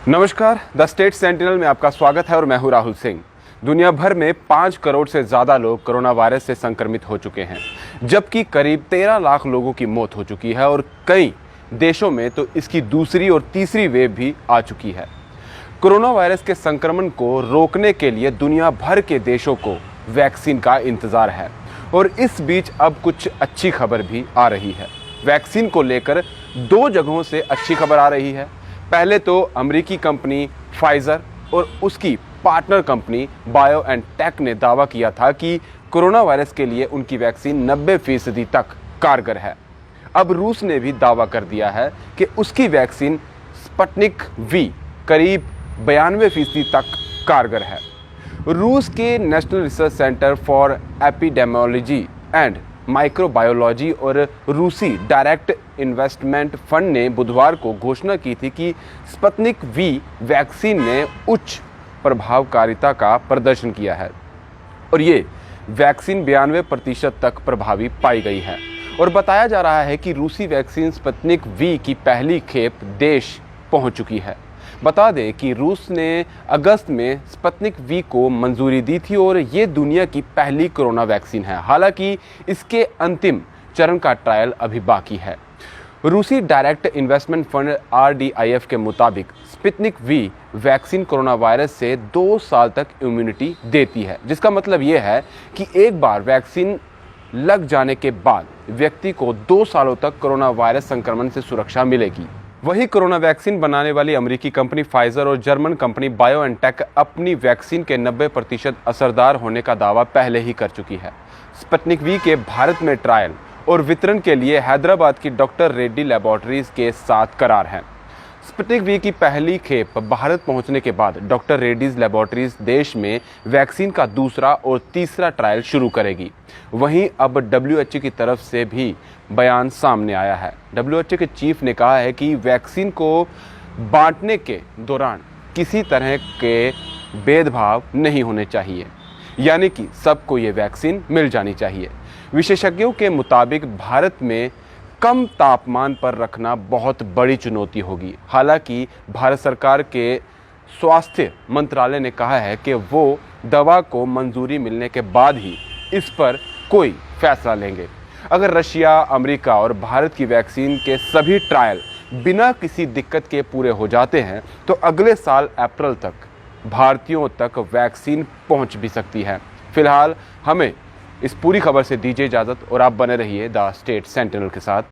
नमस्कार, the state sentinel में आपका स्वागत है और मैं हूं राहुल सिंह। दुनिया भर में 5 करोड़ से ज़्यादा लोग कोरोना वायरस से संक्रमित हो चुके हैं, जबकि करीब 13 लाख लोगों की मौत हो चुकी है और कई देशों में तो इसकी दूसरी और तीसरी वेव भी आ चुकी है। कोरोना वायरस के संक्रमण को रोकने के लिए दुनिया भर के देशों को वैक्सीन का इंतज़ार है और इस बीच अब कुछ अच्छी खबर भी आ रही है। वैक्सीन को लेकर 2 जगहों से अच्छी खबर आ रही है। पहले तो अमेरिकी कंपनी फाइजर और उसकी पार्टनर कंपनी बायोएनटेक ने दावा किया था कि कोरोना वायरस के लिए उनकी वैक्सीन 90% तक कारगर है। अब रूस ने भी दावा कर दिया है कि उसकी वैक्सीन स्पुतनिक वी करीब 92% तक कारगर है। रूस के national research centre for epidemiology and microbiology और रूसी डायरेक्ट इन्वेस्टमेंट फंड ने बुधवार को घोषणा की थी कि स्पुतनिक वी वैक्सीन ने उच्च प्रभावकारिता का प्रदर्शन किया है और ये वैक्सीन 92% तक प्रभावी पाई गई है। और बताया जा रहा है कि रूसी वैक्सीन स्पुतनिक वी की पहली खेप देश पहुंच चुकी है। बता दें कि रूस ने अगस्त में स्पुतनिक वी को मंजूरी दी थी और ये दुनिया की पहली कोरोना वैक्सीन है। हालांकि इसके अंतिम चरण का ट्रायल अभी बाकी है। रूसी डायरेक्ट इन्वेस्टमेंट फंड RDIF के मुताबिक Sputnik V vaccine corona virus से 2 साल तक इम्यूनिटी देती है, जिसका मतलब ये है कि एक बार वैक्सीन लग जाने के बाद व्यक्ति को 2 सालों तक कोरोना वायरस संक्रमण से सुरक्षा मिलेगी। वही कोरोना वैक्सीन बनाने वाली अमेरिकी कंपनी फाइजर और जर्मन कंपनी बायोएनटेक अपनी वैक्सीन के 90% असरदार होने का दावा पहले ही कर चुकी है। स्पुतनिक वी के भारत में ट्रायल और वितरण के लिए हैदराबाद की डॉक्टर रेड्डी लैबोरेटरीज के साथ करार है। स्पुतनिक वी की पहली खेप भारत पहुंचने के बाद डॉक्टर रेड्डीज लैबोरेटरीज देश में वैक्सीन का दूसरा और तीसरा ट्रायल शुरू करेगी। वहीं अब WHO की तरफ से भी बयान सामने आया है। WHO के चीफ ने कहा है कि वैक्सीन को बांटने के दौरान किसी तरह के भेदभाव नहीं होने चाहिए, यानी कि सबको ये वैक्सीन मिल जानी चाहिए। विशेषज्ञों के मुताबिक भारत में कम तापमान पर रखना बहुत बड़ी चुनौती होगी। हालांकि भारत सरकार के स्वास्थ्य मंत्रालय ने कहा है कि वो दवा को मंजूरी मिलने के बाद ही इस पर कोई फैसला लेंगे। अगर रशिया, अमेरिका और भारत की वैक्सीन के सभी ट्रायल बिना किसी दिक्कत के पूरे हो जाते हैं तो अगले साल अप्रैल तक भारतीयों तक वैक्सीन पहुंच भी सकती है। फिलहाल हमें इस पूरी खबर से दीजिए इजाज़त और आप बने रहिए द स्टेट सेंटिनल के साथ।